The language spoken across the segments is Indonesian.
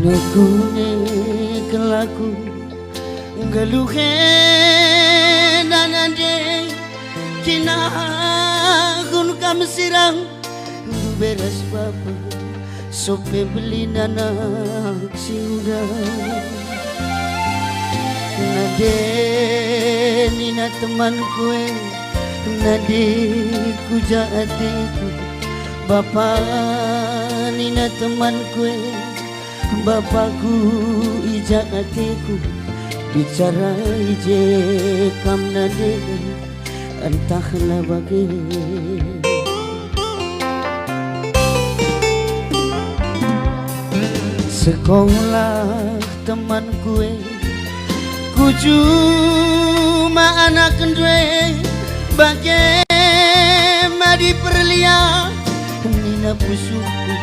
Nekune kelaku galuhe nanande kinahun kam sirang beres bapa sope beli nanak siuda nade nina teman kue nade kuja hatiku bapa nina teman kue bapakku ijak hatiku bicara ije kam nade entahlah bagaimana. Sekolah teman kue ku cuma anak kendue bagaimana diperlia nina pusuku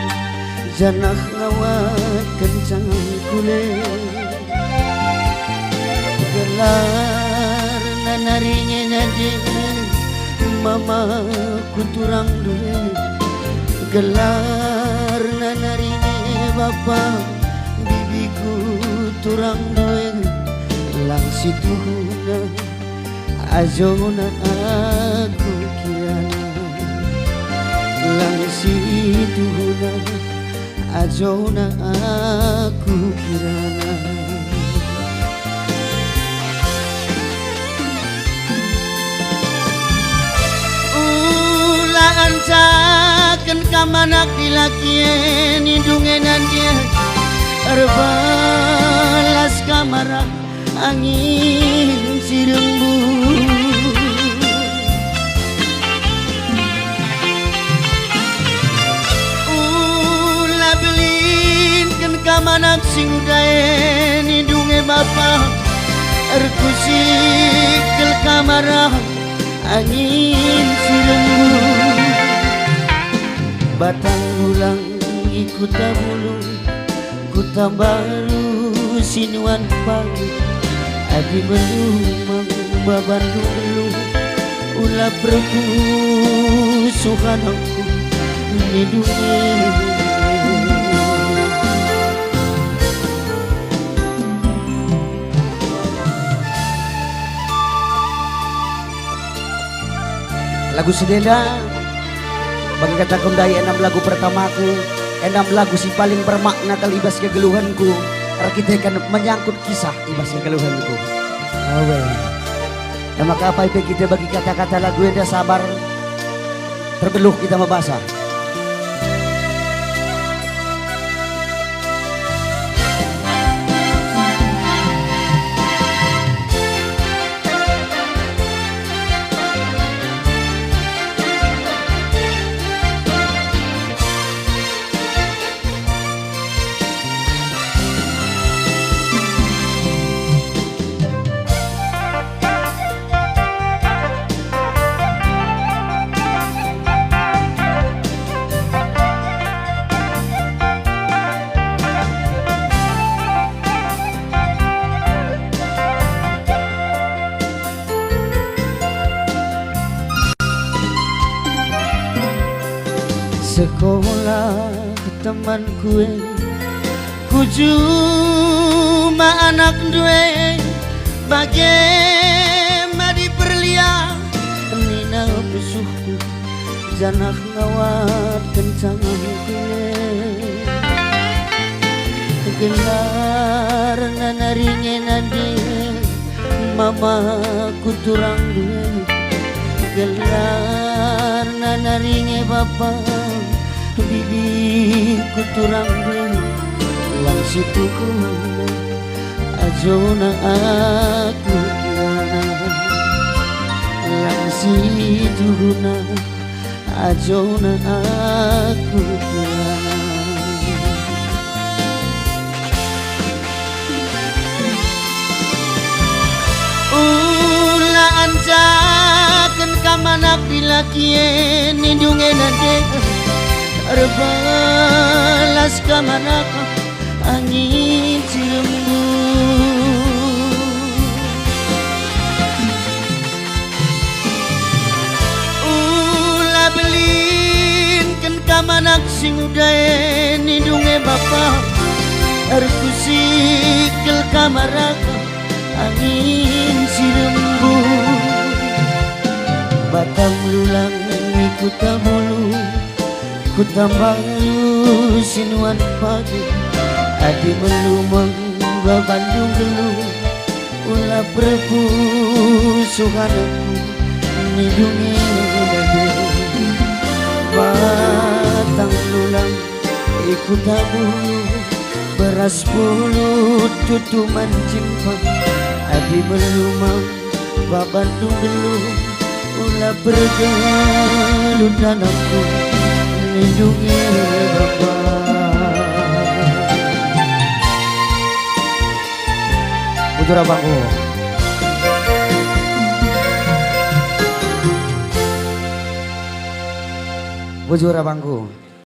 janah ngawat kencang kule gelar nanaringe nade mama kuturang dule gelar nanaringe bapa bibiku turang due lang situna azona aku kirana lang situna azona aku kirana. Ancakan kamanak dilakien hidungenan dia erbalas kamarah angin sirembu ulah belin kan kamanak sing udaen hidunge bapa erkusik kel kamarah angin sirembu batang ulang ikut tabulu kuta baru sinuan pagi adi belum babandu dulu ulah perku suhanku di dunia. Lagu sedenda bagi kata kundai 6 lagu pertamaku 6 lagu si paling bermakna kalibas kegeluhanku kita akan menyangkut kisah ibas kegeluhanku awe dan maka apa itu kita bagi kata-kata lagu yang sabar terbeluh kita membahasa. Sekolah teman kue ku cuma anak due bagaimana diperlia nina pesuhku janah ngawat kencang kue gelar nanaringe nade mama kuturang due gelar nanaringe bapa bibi kuturang due lang situku azona aku kirana lang situna azona aku kirana. Ulah ancakan kamanak dilakien hidunge nade erbalas kamanak angin sirembu ulah belin kan kamanak sing udaen hidunge bapa Arku sikil kamar aku angin sirembung Batam lulang ikut mulu ku tambang sinuan pagi adi melumang Bandung gelu ulah perpu suhanaku nidungi lagi Batang lulang ikut mulu beras pulut tutuman simpang adi melumang Bandung gelu ulah bergelut anakku lindungi Bapak Bujur abangku Bujur abangku